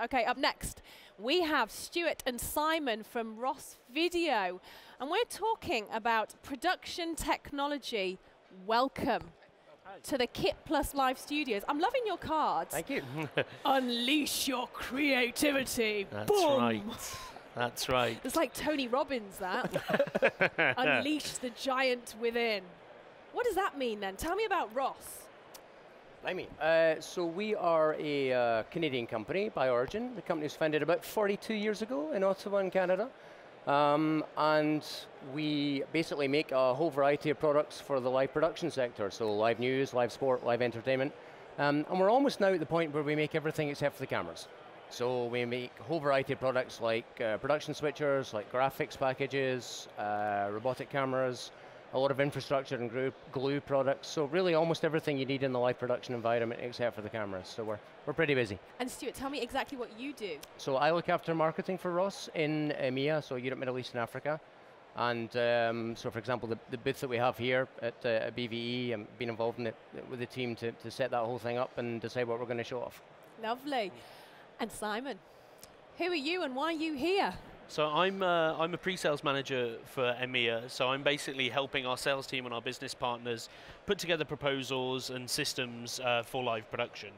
Okay, up next, we have Stuart and Simon from Ross Video, and we're talking about production technology. Welcome to the KitPlus Live Studios. I'm loving your cards. Thank you. Unleash your creativity. That's Boom. right. That's right. It's like Tony Robbins, that. Unleash the giant within. What does that mean then? Tell me about Ross. So we are a Canadian company by origin. The company was founded about 42 years ago in Ottawa, in Canada. And we basically make a whole variety of products for the live production sector. So live news, live sport, live entertainment. And we're almost now at the point where we make everything except for the cameras. So we make a whole variety of products like production switchers, like graphics packages, robotic cameras, a lot of infrastructure and glue products. So really almost everything you need in the live production environment except for the cameras. So we're pretty busy. And Stuart, tell me exactly what you do. So I look after marketing for Ross in EMEA, so Europe, Middle East and Africa. And so for example, the booth that we have here at BVE, I've been involved in it with the team to set that whole thing up and decide what we're going to show off. Lovely. And Simon, who are you and why are you here? So I'm a pre-sales manager for EMEA, so I'm basically helping our sales team and our business partners put together proposals and systems for live production.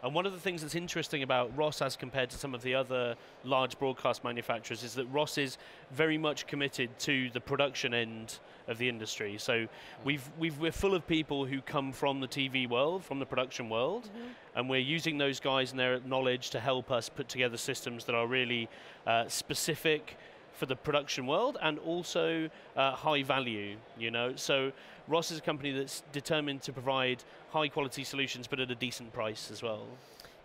And one of the things that's interesting about Ross as compared to some of the other large broadcast manufacturers is that Ross is very much committed to the production end of the industry. So we're full of people who come from the TV world, from the production world, and we're using those guys and their knowledge to help us put together systems that are really specific for the production world and also high value, you know. So Ross is a company that's determined to provide high quality solutions but at a decent price as well.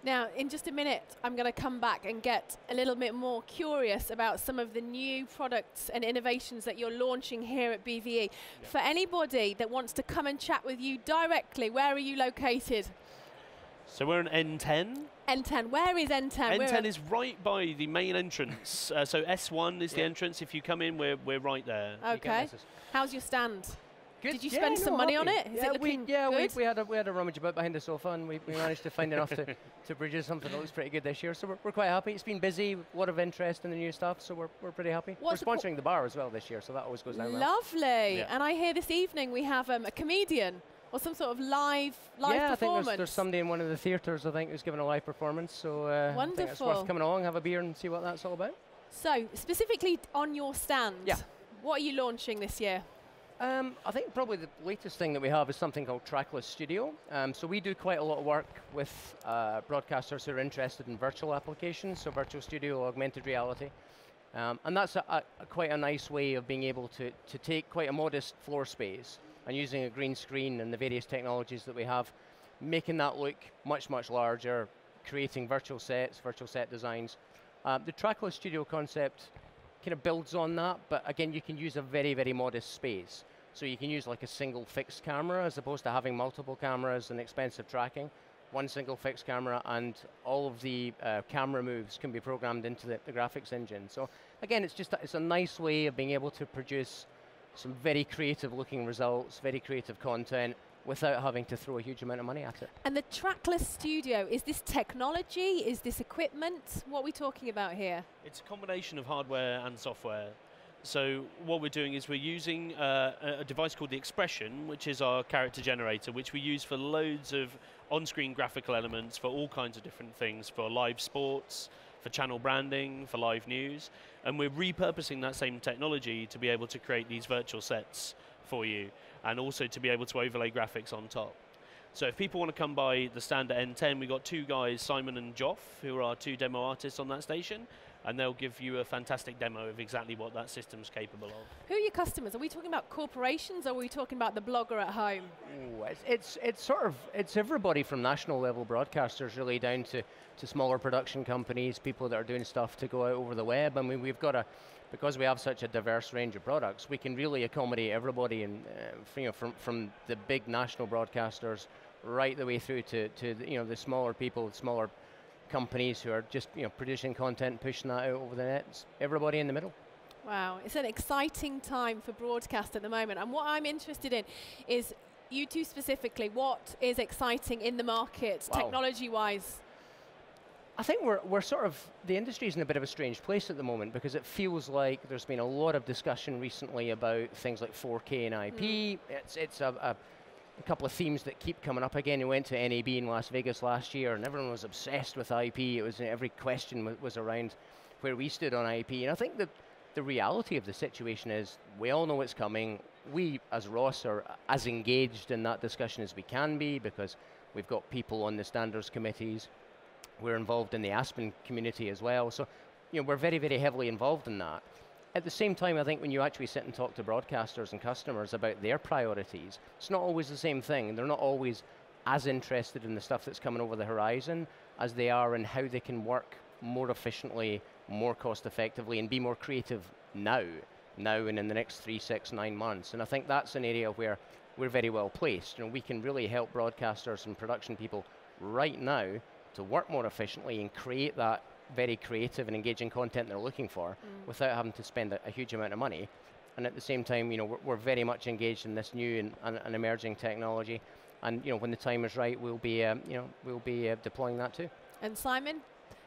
Now, in just a minute, I'm going to come back and get a little bit more curious about some of the new products and innovations that you're launching here at BVE. Yeah. For anybody that wants to come and chat with you directly, where are you located? So we're in N10. N10, where is N10? N10 is right by the main entrance. So S1 is the entrance. If you come in, we're right there. Okay. How's your stand? Good. Did you spend some money on it? Is it looking good? We had a rummage about behind the sofa and we managed to find enough to produce something that looks pretty good this year. So we're quite happy. It's been busy, a lot of interest in the new stuff, so we're pretty happy. We're sponsoring the bar as well this year, so that always goes down well. Lovely. Yeah. And I hear this evening we have a comedian or some sort of live performance. I think there's somebody in one of the theatres, I think, who's giving a live performance. So wonderful. I think it's worth coming along, have a beer and see what that's all about. So, specifically on your stand, what are you launching this year? I think probably the latest thing that we have is something called Trackless Studio. So we do quite a lot of work with broadcasters who are interested in virtual applications, so virtual studio, augmented reality. And that's quite a nice way of being able to take quite a modest floor space and using a green screen and the various technologies that we have, making that look much, much larger, creating virtual sets, virtual set designs. The Trackless Studio concept kind of builds on that, but again, you can use a very, very modest space. So you can use like a single fixed camera as opposed to having multiple cameras and expensive tracking. One single fixed camera and all of the camera moves can be programmed into the graphics engine. So again, it's a nice way of being able to produce some very creative looking results, very creative content, without having to throw a huge amount of money at it. And the Trackless Studio, is this technology? Is this equipment? What are we talking about here? It's a combination of hardware and software. So what we're doing is we're using a device called the Expression, which is our character generator, which we use for loads of on-screen graphical elements for all kinds of different things, for live sports, for channel branding, for live news. And we're repurposing that same technology to be able to create these virtual sets for you, and also to be able to overlay graphics on top. So if people want to come by the stand at N10, we've got two guys, Simon and Joff, who are our two demo artists on that station, and they'll give you a fantastic demo of exactly what that system's capable of. Who are your customers? Are we talking about corporations, or are we talking about the blogger at home? Ooh, it's everybody from national level broadcasters really down to smaller production companies, people that are doing stuff to go out over the web. I mean, because we have such a diverse range of products, we can really accommodate everybody, and from the big national broadcasters right the way through to the smaller people, the smaller companies who are just producing content and pushing that out over the net. It's everybody in the middle. Wow, it's an exciting time for broadcast at the moment. And what I'm interested in is you two specifically, what is exciting in the market, technology-wise? I think we're sort of, the industry's in a bit of a strange place at the moment because it feels like there's been a lot of discussion recently about things like 4K and IP. It's a couple of themes that keep coming up again. We went to NAB in Las Vegas last year and everyone was obsessed with IP. It was, every question was around where we stood on IP. And I think that the reality of the situation is we all know it's coming. We, as Ross, are as engaged in that discussion as we can be because we've got people on the standards committees. We're involved in the Aspen community as well. So, we're very, very heavily involved in that. At the same time, I think when you actually sit and talk to broadcasters and customers about their priorities, it's not always the same thing. They're not always as interested in the stuff that's coming over the horizon as they are in how they can work more efficiently, more cost effectively, and be more creative now and in the next 3, 6, 9 months. And I think that's an area where we're very well placed. We can really help broadcasters and production people right now to work more efficiently and create that very creative and engaging content they're looking for without having to spend a huge amount of money. And at the same time, we're very much engaged in this new and emerging technology. And when the time is right, we'll be deploying that too. And Simon,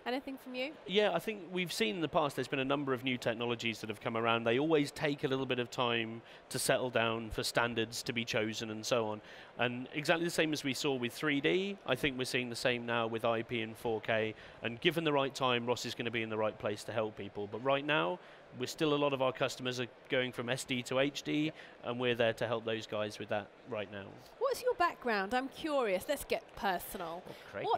anything from you? Yeah, I think we've seen in the past there's been a number of new technologies that have come around. They always take a little bit of time to settle down for standards to be chosen and so on. And exactly the same as we saw with 3D, I think we're seeing the same now with IP and 4K. And given the right time, Ross is going to be in the right place to help people. But right now, we're still, a lot of our customers are going from SD to HD, and we're there to help those guys with that right now. What's your background? I'm curious. Let's get personal. Oh, crikey.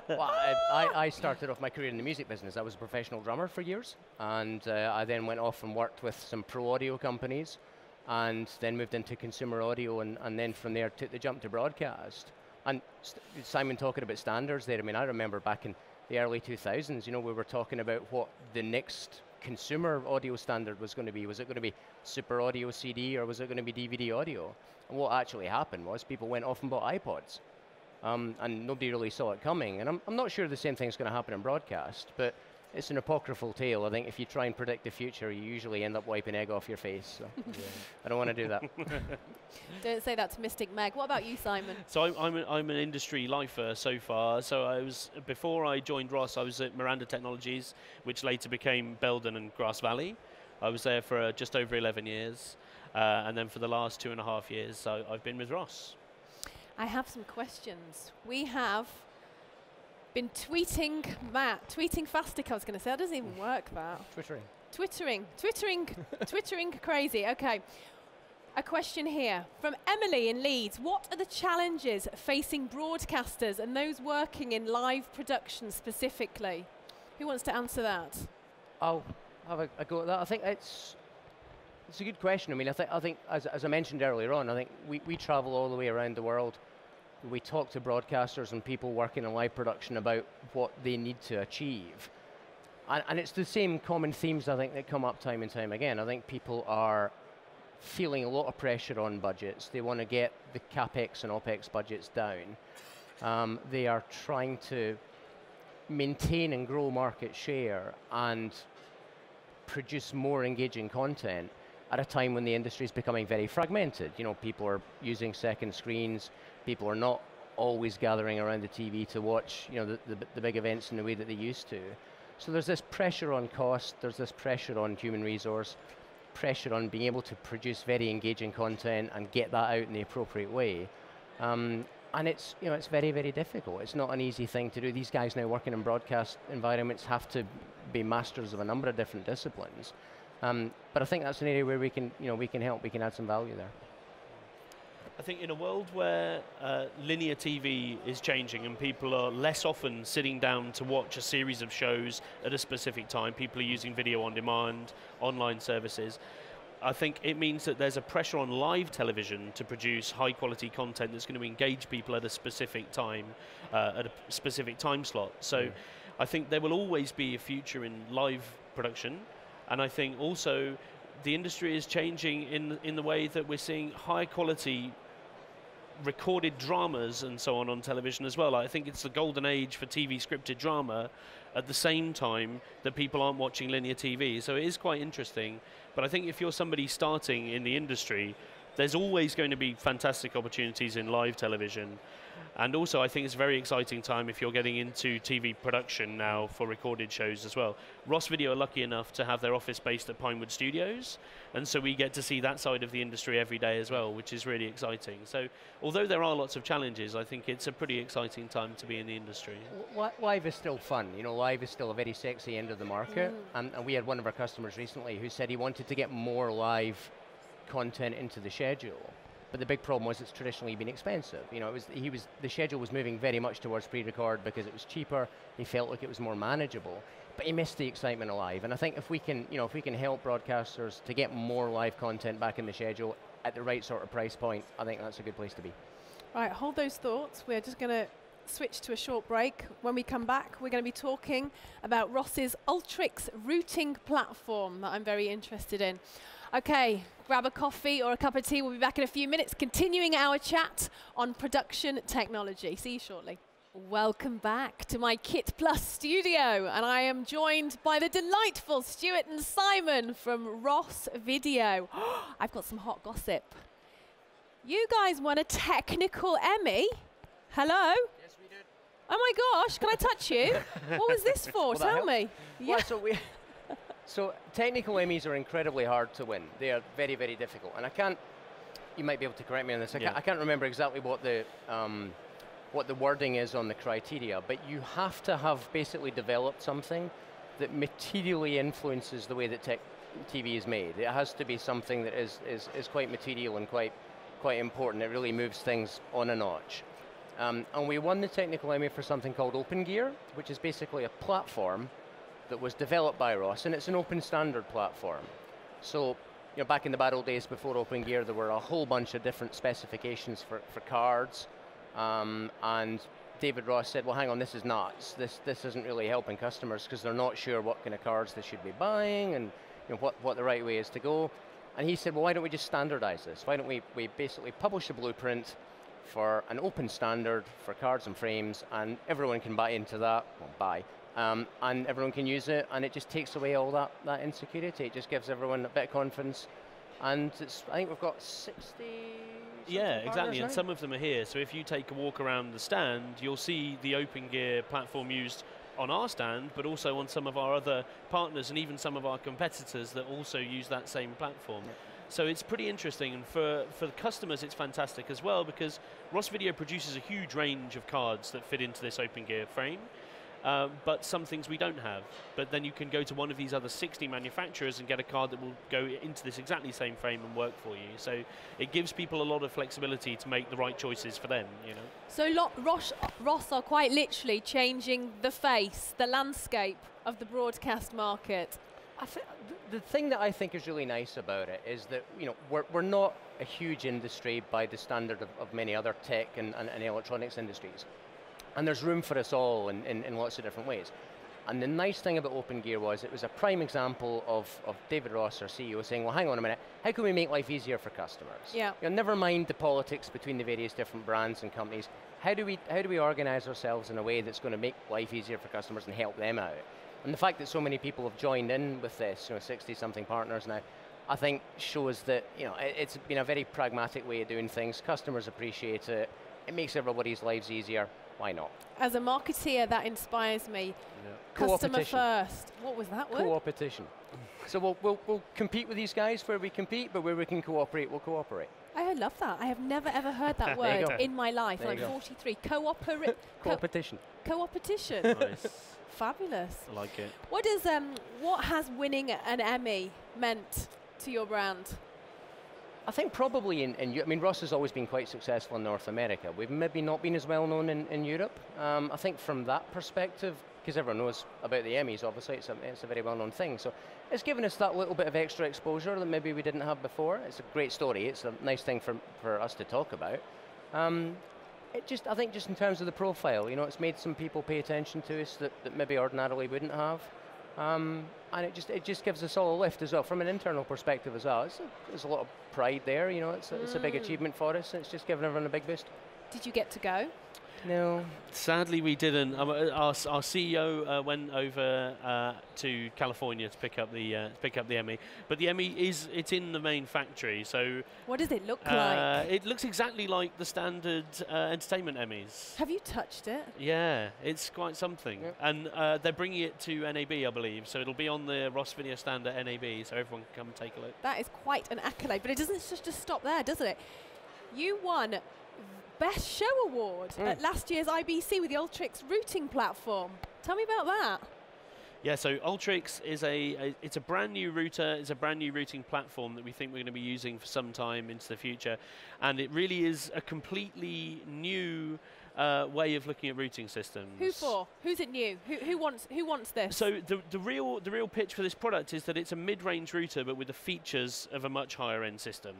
Well, I started off my career in the music business. I was a professional drummer for years, and I then went off and worked with some pro audio companies, and then moved into consumer audio, and then from there took the jump to broadcast. And Simon talking about standards there, I mean, I remember back in the early 2000s, we were talking about what the next consumer audio standard was going to be. Was it going to be Super Audio CD, or was it going to be DVD audio? And what actually happened was people went off and bought iPods. And nobody really saw it coming. And I'm not sure the same thing's going to happen in broadcast, but it's an apocryphal tale. I think if you try and predict the future, you usually end up wiping egg off your face. So I don't want to do that. Don't say that to Mystic Meg. What about you, Simon? So I'm an industry lifer so far. So before I joined Ross, I was at Miranda Technologies, which later became Belden and Grass Valley. I was there for just over 11 years. And then for the last 2.5 years, so I've been with Ross. I have some questions. We have been tweeting fastic, I was going to say. That doesn't even work, that. Twittering crazy. Okay. A question here from Emily in Leeds. What are the challenges facing broadcasters and those working in live production specifically? Who wants to answer that? I'll have a go at that. I think it's a good question. I mean, I think as I mentioned earlier on, I think we travel all the way around the world. We talk to broadcasters and people working in live production about what they need to achieve. And it's the same common themes, I think, that come up time and time again. I think people are feeling a lot of pressure on budgets. They want to get the CapEx and OpEx budgets down. They are trying to maintain and grow market share and produce more engaging content at a time when the industry is becoming very fragmented. People are using second screens. People are not always gathering around the TV to watch, the big events in the way that they used to. So there's this pressure on cost. There's this pressure on human resource, pressure on being able to produce very engaging content and get that out in the appropriate way. And it's, it's very, very difficult. It's not an easy thing to do. These guys now working in broadcast environments have to be masters of a number of different disciplines. But I think that's an area where we can help. We can add some value there. I think in a world where linear TV is changing and people are less often sitting down to watch a series of shows at a specific time, people are using video on demand, online services, I think it means that there's a pressure on live television to produce high quality content that's going to engage people at a specific time, at a specific time slot. So I think there will always be a future in live production, and I think also the industry is changing in the way that we're seeing high quality recorded dramas and so on television as well. I think it's the golden age for TV scripted drama at the same time that people aren't watching linear TV. So it is quite interesting. But I think if you're somebody starting in the industry, there's always going to be fantastic opportunities in live television. And also, I think it's a very exciting time if you're getting into TV production now for recorded shows as well. Ross Video are lucky enough to have their office based at Pinewood Studios, and so we get to see that side of the industry every day as well, which is really exciting. So, although there are lots of challenges, I think it's a pretty exciting time to be in the industry. Live is still fun. You know, live is still a very sexy end of the market, and we had one of our customers recently who said he wanted to get more live content into the schedule. But the big problem was it's traditionally been expensive. You know, the schedule was moving very much towards pre-record because it was cheaper. He felt like it was more manageable, but he missed the excitement of live. And I think if we can, you know, if we can help broadcasters to get more live content back in the schedule at the right sort of price point, I think that's a good place to be. Right, hold those thoughts. We're just going to switch to a short break. When we come back, we're going to be talking about Ross's Ultrix routing platform that I'm very interested in. Okay, grab a coffee or a cup of tea. We'll be back in a few minutes, continuing our chat on production technology. See you shortly. Welcome back to my KitPlus studio, and I am joined by the delightful Stuart and Simon from Ross Video. I've got some hot gossip. You guys won a technical Emmy. Hello? Yes, we did. Oh my gosh, can I touch you? What was this for? Tell me. Yeah. Well, so technical Emmys are incredibly hard to win. They are very, very difficult. And I can't, you might be able to correct me on this, I can't remember exactly what the wording is on the criteria, but you have to have basically developed something that materially influences the way that TV is made. It has to be something that is quite material and quite important. It really moves things on a notch. And we won the technical Emmy for something called Open Gear, which is basically a platform that was developed by Ross, and it's an open standard platform. So, you know, back in the bad old days before Open Gear, there were a whole bunch of different specifications for cards, and David Ross said, well, hang on, this is nuts. This isn't really helping customers because they're not sure what kind of cards they should be buying and, you know, what the right way is to go. And he said, well, why don't we just standardize this? Why don't we basically publish a blueprint for an open standard for cards and frames, and everyone can buy into that, and everyone can use it, and it just takes away all that insecurity. It just gives everyone a bit of confidence, and I think we've got 60. Yeah, exactly, and some of them are here. So if you take a walk around the stand, you'll see the Open Gear platform used on our stand, but also on some of our other partners and even some of our competitors that also use that same platform. Yeah. So it's pretty interesting, and for the customers it's fantastic as well, because Ross Video produces a huge range of cards that fit into this Open Gear frame, but some things we don't have. But then you can go to one of these other 60 manufacturers and get a card that will go into this exactly same frame and work for you. So it gives people a lot of flexibility to make the right choices for them, you know. So Ross are quite literally changing the face, the landscape of the broadcast market. The thing that I think is really nice about it is that, you know, we're not a huge industry by the standard of many other tech and electronics industries. And there's room for us all in lots of different ways. And the nice thing about Open Gear was it was a prime example of David Ross, our CEO, saying, well, hang on a minute, how can we make life easier for customers? Yeah. You know, never mind the politics between the various different brands and companies. How do we organize ourselves in a way that's going to make life easier for customers and help them out? And the fact that so many people have joined in with this, you know, 60-something partners now, I think shows that, you know, it's been a very pragmatic way of doing things. Customers appreciate it. It makes everybody's lives easier. Why not? As a marketeer, that inspires me. Yeah. Customer first. What was that word? Co-opetition. So we'll compete with these guys where we compete, but where we can cooperate, we'll cooperate. I love that. I have never ever heard that word in my life. I'm 43. Co-operate. Co-opetition. Co-opetition. Nice. Fabulous. I like it. What has winning an Emmy meant to your brand? I think probably I mean, Ross has always been quite successful in North America. We've maybe not been as well known in Europe. I think from that perspective, because everyone knows about the Emmys, obviously, it's a very well-known thing. So it's given us that little bit of extra exposure that maybe we didn't have before. It's a great story. It's a nice thing for us to talk about. I think just in terms of the profile, you know, it's made some people pay attention to us that maybe ordinarily wouldn't have. And it just gives us all a lift as well, from an internal perspective as well. There's a lot of pride there, you know, it's a big achievement for us, and it's just given everyone a big boost. Did you get to go? No. Sadly, we didn't. Our CEO went over to California to pick up the Emmy, but the Emmy it's in the main factory. So what does it look like? It looks exactly like the standard entertainment Emmys. Have you touched it? Yeah, it's quite something. Yep. And they're bringing it to NAB, I believe. So it'll be on the Ross Video stand at NAB, so everyone can come and take a look. That is quite an accolade, but it doesn't just stop there, doesn't it? You won Best Show Award at last year's IBC with the Ultrix routing platform. Tell me about that. Yeah, so Ultrix is it's a brand new router. It's a brand new routing platform that we think we're going to be using for some time into the future, and it really is a completely new way of looking at routing systems. Who for? Who's it new? Who wants this? So the real pitch for this product is that it's a mid-range router, but with the features of a much higher end system.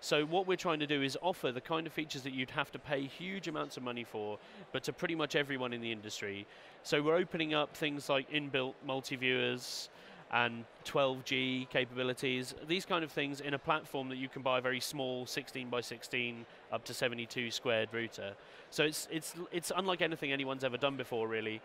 So what we're trying to do is offer the kind of features that you'd have to pay huge amounts of money for, but to pretty much everyone in the industry. So we're opening up things like inbuilt multi-viewers and 12G capabilities, these kind of things in a platform that you can buy a very small 16 by 16 up to 72 squared router. So it's unlike anything anyone's ever done before, really.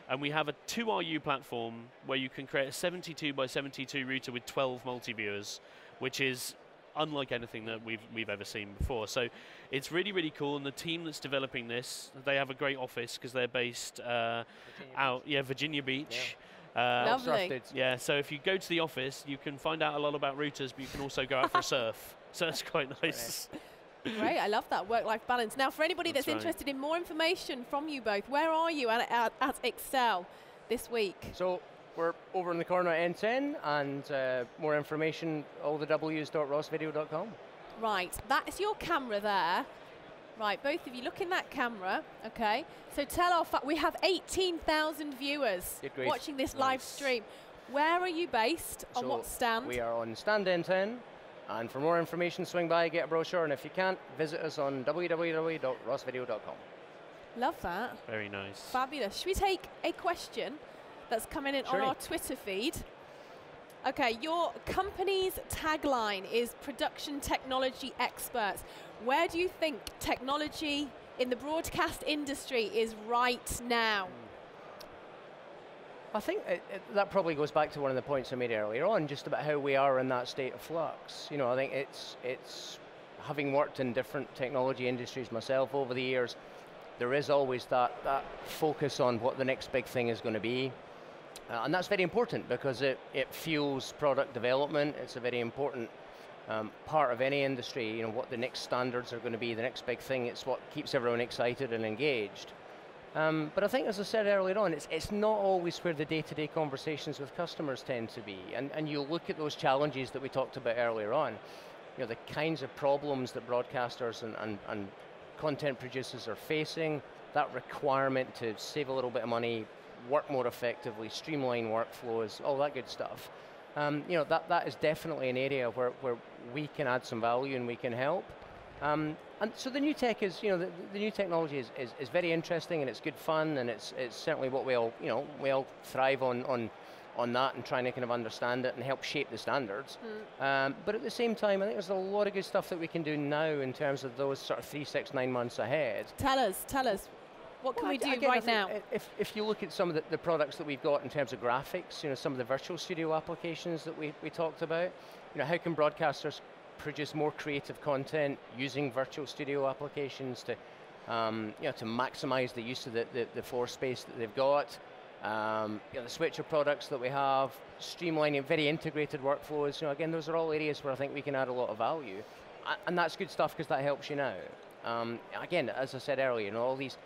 And we have a 2RU platform where you can create a 72 by 72 router with 12 multi-viewers, which is unlike anything that we've ever seen before. So it's really, really cool, and the team that's developing this, they have a great office because they're based Virginia Beach. Yeah. Lovely. Yeah, so if you go to the office, you can find out a lot about routers, but you can also go out for a surf. So that's quite nice. Great, I love that work-life balance. Now, for anybody that's interested in more information from you both, where are you at Excel this week? So we're over in the corner at N10, and more information, all the w's.rossvideo.com. Right, that is your camera there. Right, both of you look in that camera, okay? So tell our we have 18,000 viewers watching this live stream. Where are you based? On what stand? We are on stand N10, and for more information, swing by, get a brochure, and if you can't, visit us on www.rossvideo.com. Love that. Very nice. Fabulous. Should we take a question that's coming in on our Twitter feed? Okay, your company's tagline is production technology experts. Where do you think technology in the broadcast industry is right now? I think that probably goes back to one of the points I made earlier on, just about how we are in that state of flux. You know, I think it's having worked in different technology industries myself over the years, there is always that focus on what the next big thing is going to be. And that's very important because it fuels product development. It's a very important part of any industry, you know, what the next standards are going to be, the next big thing. It's what keeps everyone excited and engaged. But I think, as I said earlier on, it's not always where the day-to-day conversations with customers tend to be. And you look at those challenges that we talked about earlier on, you know, the kinds of problems that broadcasters and content producers are facing, that requirement to save a little bit of money, work more effectively, streamline workflows, all that good stuff. You know, that is definitely an area where we can add some value and we can help. And so the new tech is, you know, the new technology is very interesting and it's good fun, and it's certainly what we all thrive on that and trying to kind of understand it and help shape the standards. But at the same time, I think there's a lot of good stuff that we can do now in terms of those sort of 3, 6, 9 months ahead. Tell us. What can we do right now? If you look at some of the products that we've got in terms of graphics, you know, some of the virtual studio applications that we talked about, you know, how can broadcasters produce more creative content using virtual studio applications to, you know, to maximize the use of the floor space that they've got. You know, the switcher products that we have, streamlining very integrated workflows. You know, again, those are all areas where I think we can add a lot of value, and that's good stuff because that helps you now. Again, as I said earlier, you know, all these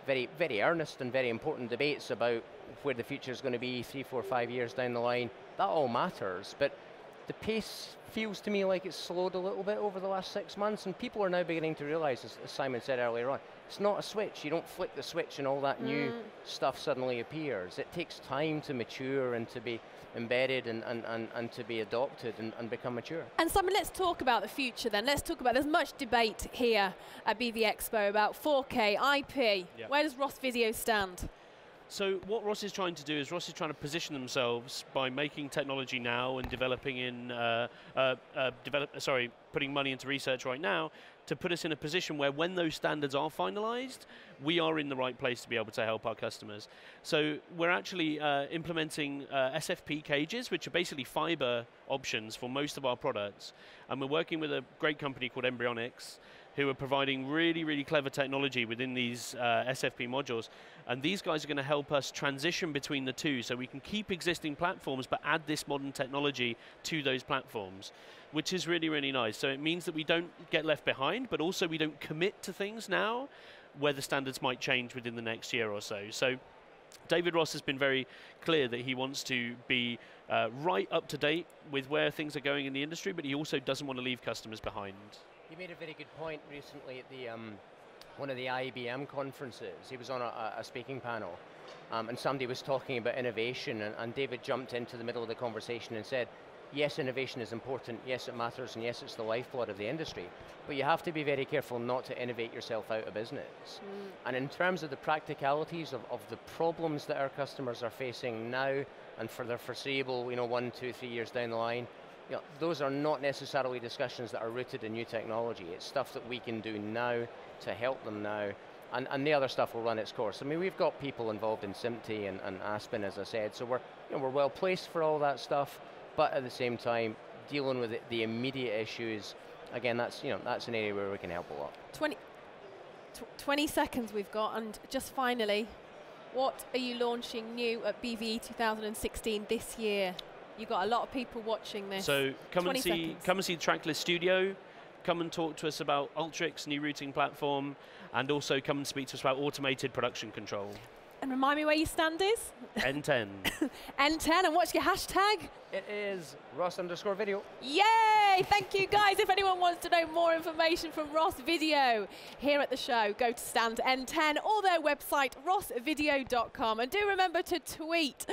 very, very earnest and very important debates about where the future is going to be 3, 4, 5 years down the line. That all matters, but the pace feels to me like it's slowed a little bit over the last 6 months, and people are now beginning to realize, as Simon said earlier on, it's not a switch. You don't flick the switch and all that new stuff suddenly appears. It takes time to mature and to be embedded and to be adopted and become mature. And Simon, let's talk about the future then. Let's talk about, there's much debate here at BVE Expo about 4K, IP. Yep. Where does Ross Video stand? So what Ross is trying to do is Ross is trying to position themselves by making technology now and developing in, putting money into research right now to put us in a position where when those standards are finalized, we are in the right place to be able to help our customers. So we're actually implementing SFP cages, which are basically fiber options for most of our products. And we're working with a great company called Embryonics, who are providing really, really clever technology within these SFP modules. And these guys are going to help us transition between the two so we can keep existing platforms but add this modern technology to those platforms, which is really, really nice. So it means that we don't get left behind, but also we don't commit to things now where the standards might change within the next year or so. So David Ross has been very clear that he wants to be right up to date with where things are going in the industry, but he also doesn't want to leave customers behind. You made a very good point recently at the one of the IBM conferences. He was on a speaking panel, and somebody was talking about innovation, and David jumped into the middle of the conversation and said, yes, innovation is important, yes, it matters, and yes, it's the lifeblood of the industry, but you have to be very careful not to innovate yourself out of business. And in terms of the practicalities of the problems that our customers are facing now and for their foreseeable, 1, 2, 3 years down the line, those are not necessarily discussions that are rooted in new technology. It's stuff that we can do now to help them now, and the other stuff will run its course. I mean, we've got people involved in SMPTE and Aspen, as I said, so we're well placed for all that stuff, but at the same time, dealing with the immediate issues, again, that's an area where we can help a lot. 20 seconds we've got, and just finally, what are you launching new at BVE 2016 this year? You've got a lot of people watching this. So come and see Trackless Studio. Come and talk to us about Ultrix, new routing platform, and also come and speak to us about automated production control. And remind me where your stand is? N10. N10, and what's your hashtag? It is Ross_video. Yay! Thank you, guys. If anyone wants to know more information from Ross Video here at the show, go to stand N10 or their website, rossvideo.com. And do remember to tweet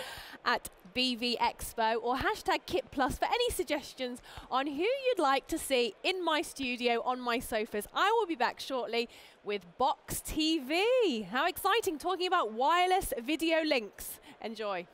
at BV Expo or hashtag KitPlus for any suggestions on who you'd like to see in my studio on my sofas. I will be back shortly with Box TV. How exciting, talking about wireless video links. Enjoy.